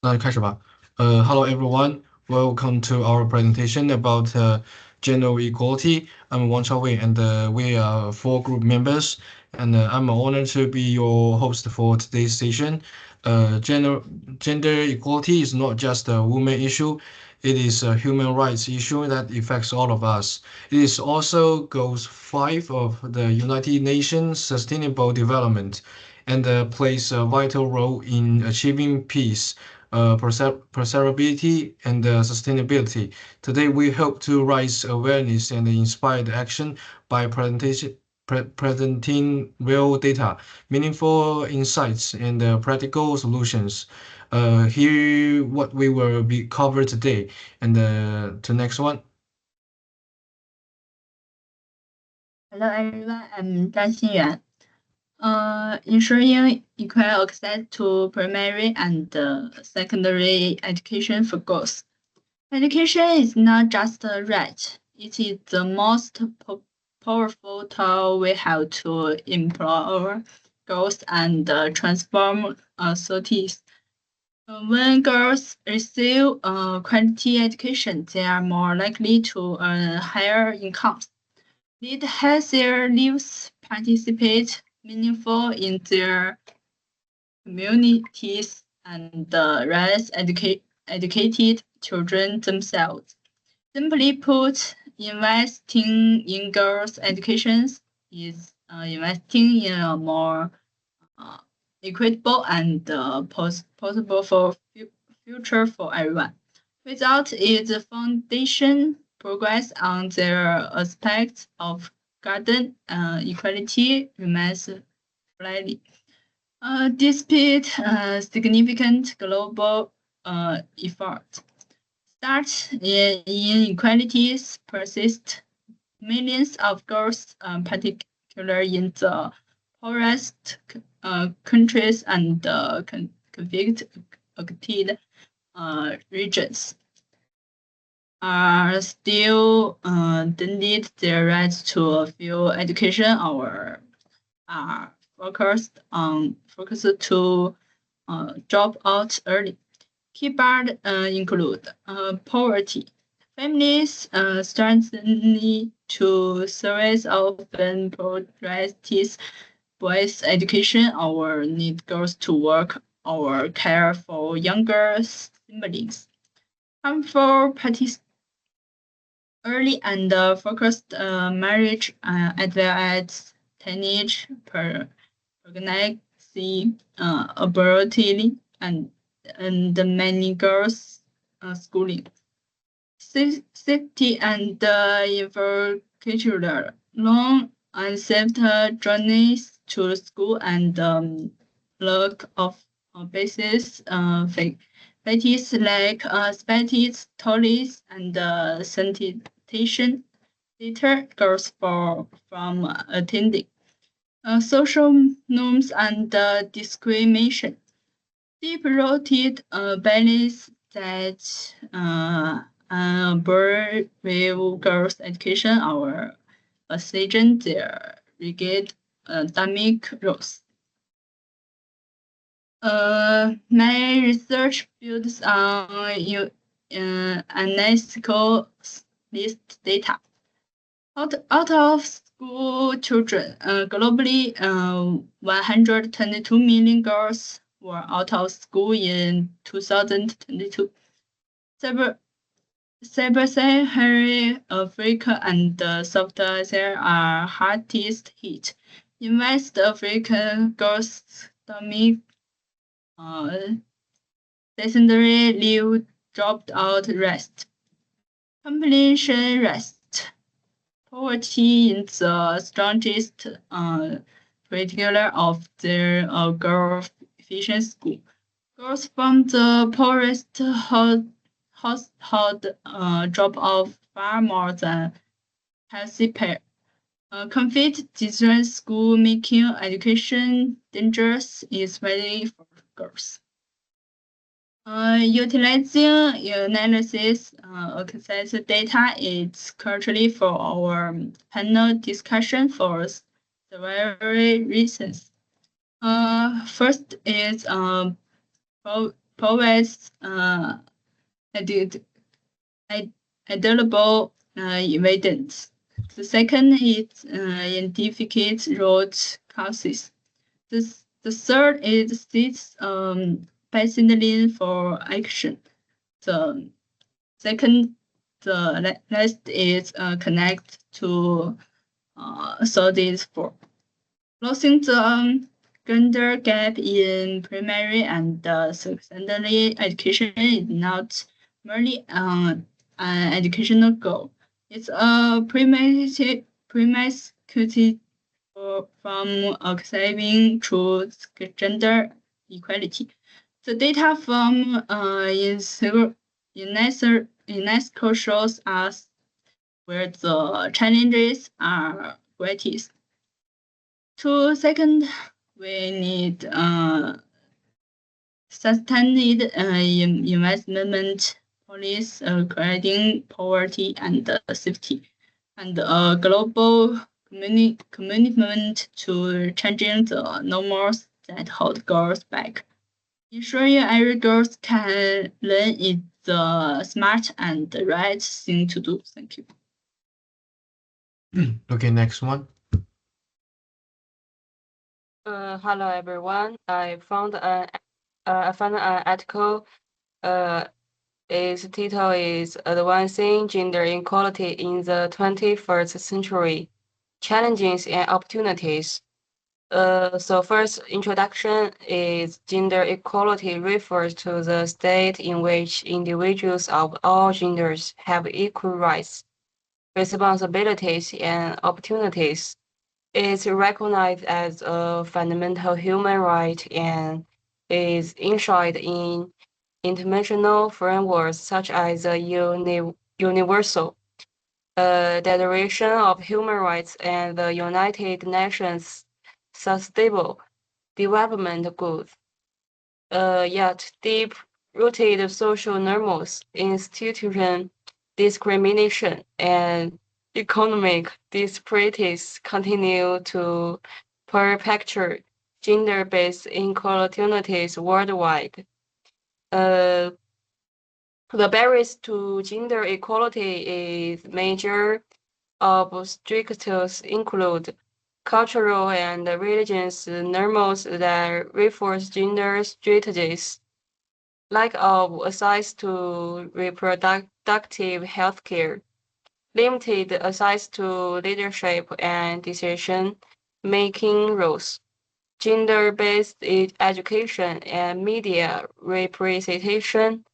那就开始吧。Hello everyone, welcome to our presentation about gender equality. I'm Wang Chaowei, and we are four group members, and I'm honored to be your host for today's session. Gender equality is not just a women issue; it is a human rights issue that affects all of us. It is also goals 5 of the United Nations Sustainable Development, and plays a vital role in achieving peace, preservability, and sustainability. Today, we hope to raise awareness and inspire action by presenting real data, meaningful insights, and practical solutions. Here, what we will be covered today, and the next one. Hello everyone, I'm Zhang XINYUAN. Ensuring equal access to primary and secondary education for girls. Education is not just a right, it is the most powerful tool we have to empower girls and transform societies. When girls receive quality education, they are more likely to earn higher incomes, lead healthier lives, participate meaningful in their communities, and raise educated children themselves. Simply put, investing in girls' education is investing in a more uh, equitable and possible for future for everyone. Without it, the foundation progress on their aspects of garden equality remains fragile. Despite significant global efforts, such inequalities persist. Millions of girls, particularly in the poorest countries and conflict-affected regions, are still denied their right to a full education or are focused to drop out early. Key bars include poverty. Families strongly to service often prioritize boys' education or need girls to work or care for younger siblings. Harmful practice early and focused marriage as well as teenage pregnancy, aborting, and many girls schooling. Safety and infrastructure. Long unsafe journeys to school and lack of basis facilities like spaces, toilets, and sanitation deter girls from attending. Social norms and discrimination. Deep-rooted beliefs that bird with girls' education or assume their rigid academic roles. My research builds on UNESCO list data. Out of school children, globally, 122 million girls were out of school in 2022. Sub-Saharan Africa and Sub-Saharan are hardest hit. In West Africa, girls stomach secondary leave dropped out rest. Completion rest. Poverty in the strongest particular of their girl efficient school. Girls from the poorest household drop off far more than healthy pair. Conflict design school making education dangerous, especially for girls. Utilizing analysis access data is currently for our panel discussion for several reasons. First is provides identifiable evidence. The second is identifies root causes. The third is seeks patiently for action. The last is connect to sources for closing the gender gap in primary and secondary education is not merely an educational goal. It's a premise from achieving true gender equality. The data from UNESCO shows us where the challenges are greatest. Second, we need sustained investment policy creating poverty and safety, and a global commitment to changing the norms that hold girls back. Ensuring every girl can learn is the smart and the right thing to do. Thank you. Okay, next one. Hello everyone. I found an article. Its title is "Advancing Gender Equality in the 21st Century: Challenges and Opportunities." So first introduction is gender equality refers to the state in which individuals of all genders have equal rights, responsibilities, and opportunities. It's recognized as a fundamental human right and is enshrined in international frameworks such as the Universal Declaration of Human Rights and the United Nations Sustainable Development Goals. Yet deep-rooted social norms, institution discrimination, and economic disparities continue to perpetuate gender-based inequalities worldwide. The barriers to gender equality is major obstacles include cultural and religious norms that reinforce gender strategies, lack of access to reproductive health care, limited access to leadership and decision-making roles, gender-based education and media representation,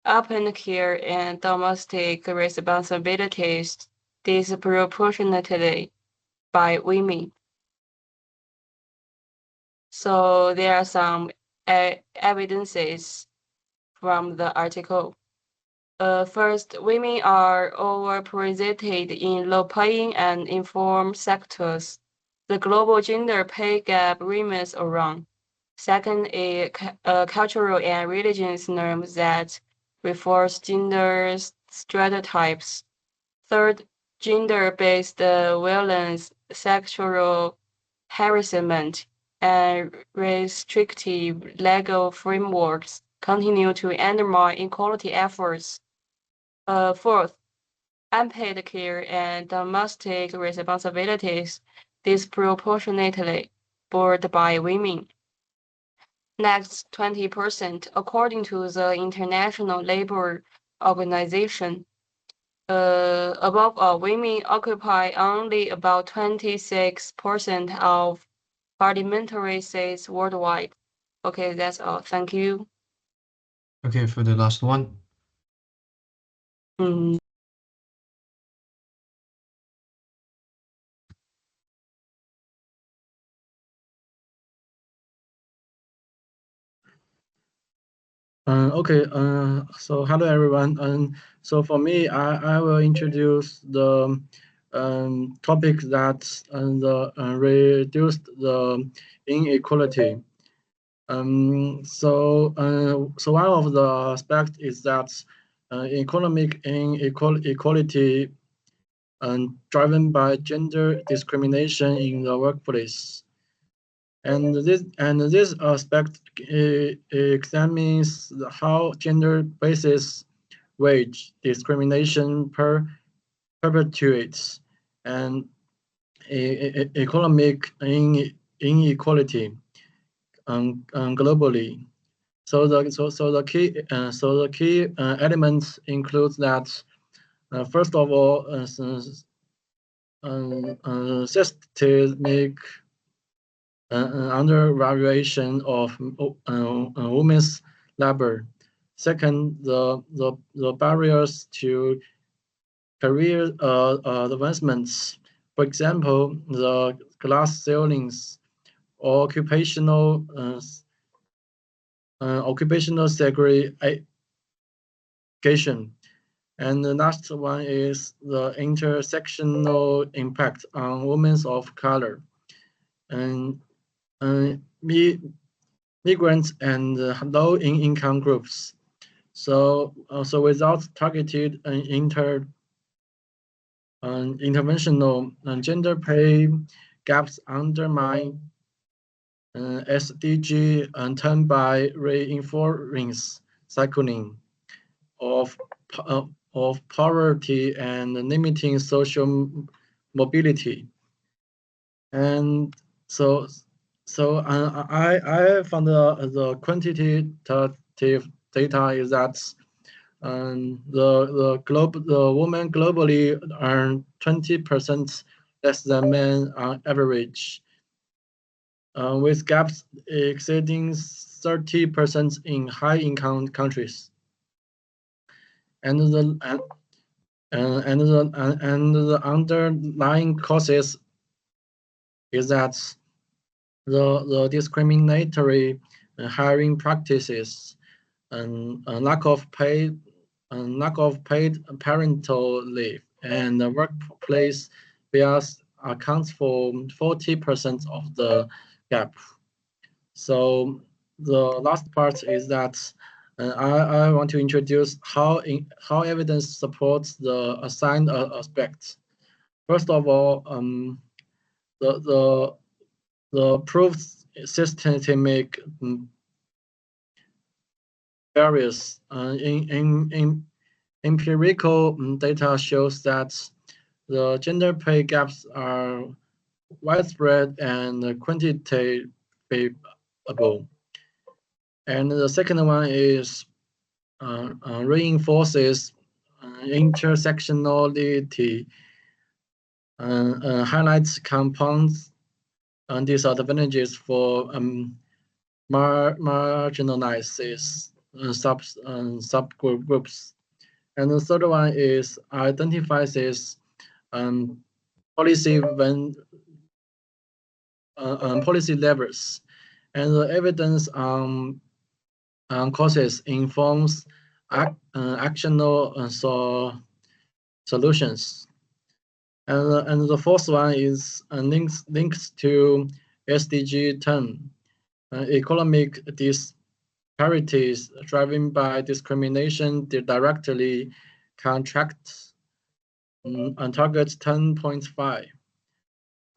open care and domestic responsibilities disproportionately by women. So there are some evidences from the article. First, women are overrepresented in low-paying and informed sectors. The global gender pay gap remains around. Second, cultural and religious norms that reinforce gender stereotypes. Third, gender-based violence, sexual harassment, and restrictive legal frameworks continue to undermine equality efforts. Fourth, unpaid care and domestic responsibilities disproportionately borne by women. Next, 20%, according to the International Labour Organization. Above all, women occupy only about 26% of parliamentary seats worldwide. Okay, that's all. Thank you. Okay, for the last one. Okay, so hello everyone. So for me, I will introduce the topic that reduced the inequality. So one of the aspects is that economic inequality driven by gender discrimination in the workplace. And this aspect examines how gender-based wage discrimination perpetuates and economic inequality globally. So the key elements include that first of all, systemic undervaluation of women's labor. Second, the barriers to career advancements. For example, the glass ceilings, occupational segregation. And the last one is the intersectional impact on women of color and migrants and low-income groups. So without targeted interventional gender pay gaps undermine SDG and turn by reinforcing cycling of poverty and limiting social mobility. And so I found the quantitative data is that the women globally earn 20% less than men on average, with gaps exceeding 30% in high-income countries. And the underlying causes is that the discriminatory hiring practices and lack of paid parental leave and the workplace bias accounts for 40% of the gap. So the last part is that I want to introduce how evidence supports the assigned aspects. First of all, the proved systemic barriers in empirical data shows that the gender pay gaps are widespread and quantitative. And the second one is reinforces intersectionality, highlights compounds disadvantages for marginalized subgroups. And the third one is identifies policy policy levers, and the evidence on causes informs actionable solutions. And the fourth one is links to SDG 10, economic disparities driven by discrimination directly contracts and target 10.5.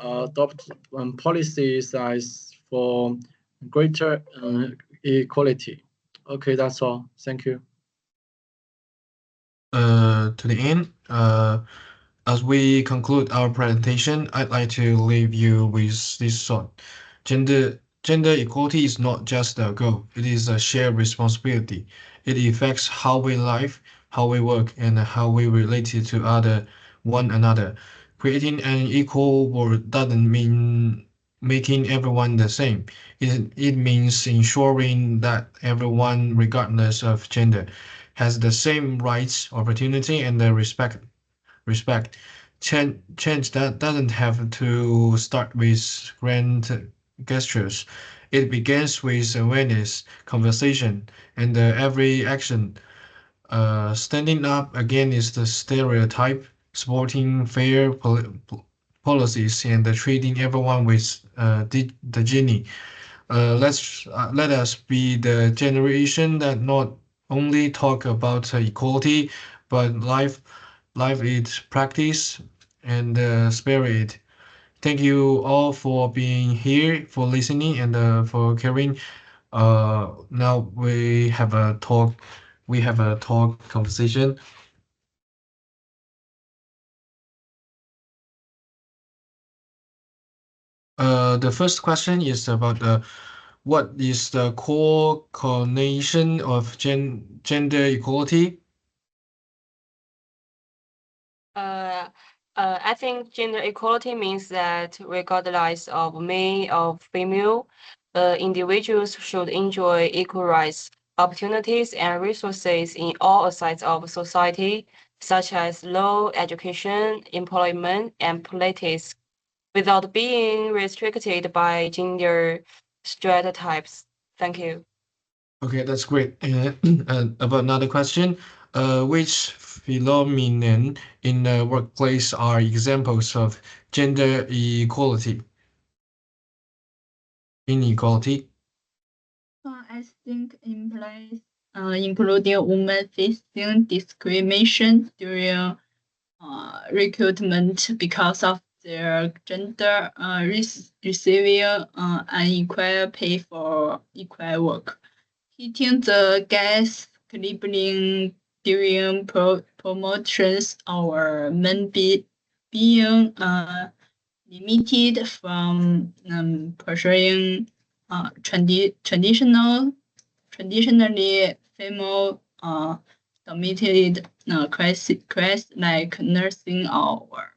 Adopt policies for greater equality. Okay, that's all. Thank you. To the end, as we conclude our presentation, I'd like to leave you with this thought. Gender equality is not just a goal, it is a shared responsibility. It affects how we live, how we work, and how we relate to one another. Creating an equal world doesn't mean making everyone the same. It means ensuring that everyone, regardless of gender, has the same rights, opportunity, and the respect. Change that doesn't have to start with grand gestures. It begins with awareness, conversation, and every action. Standing up against the stereotype, supporting fair policies, and treating everyone with dignity. Let us be the generation that not only talk about equality, but live it, practice, and spirit. thank you all for being here, for listening, and for caring. Now we have a talk. We have a talk conversation. The first question is about what is the core connotation of gender equality? Uh, I think gender equality means that regardless of male or female, individuals should enjoy equal rights, opportunities, and resources in all sides of society, such as law, education, employment, and politics, without being restricted by gender stereotypes. Thank you. Okay, that's great. About another question, which phenomenon in the workplace are examples of gender inequality? I think implies including women facing discrimination during recruitment because of their gender, receiving unequal pay for equal work, hitting the gas clipping during promotions, or men being limited from pursuing traditionally female dominated classes like nursing or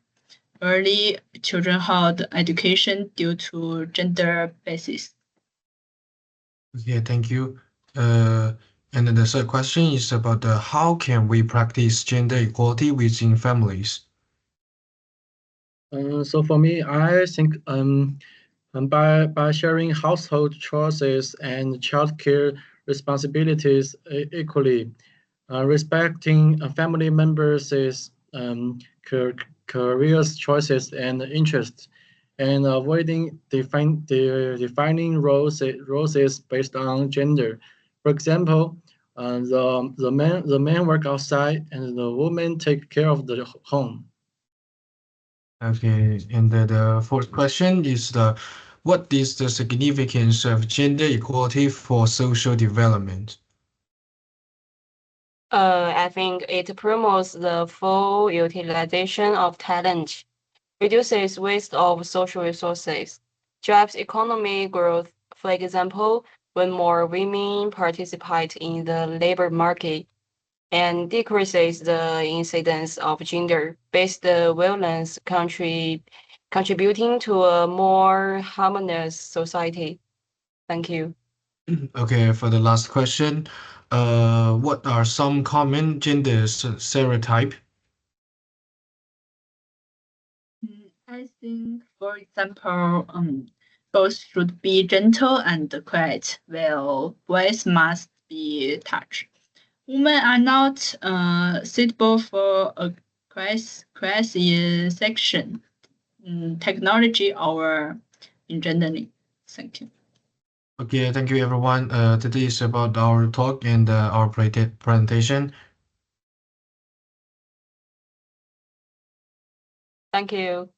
early childhood education due to gender basis. Okay, thank you. Uh, and then the third question is about how can we practice gender equality within families? So for me, I think by sharing household chores and childcare responsibilities equally, respecting family members' career choices and interests, and avoiding defining roles based on gender. For example, the man work outside and the woman take care of the home. Okay, and the fourth question is what is the significance of gender equality for social development? I think it promotes the full utilization of talent, reduces waste of social resources, drives economic growth. For example, when more women participate in the labor market, and decreases the incidence of gender-based violence, contributing to a more harmonious society. Thank you. Okay, for the last question, what are some common gender stereotype? I think, for example, boys should be gentle and quiet, while boys must be touched. Women are not suitable for a crisis section, technology, or engineering. Thank you. Okay, thank you everyone. Today is about our talk and our presentation. Thank you.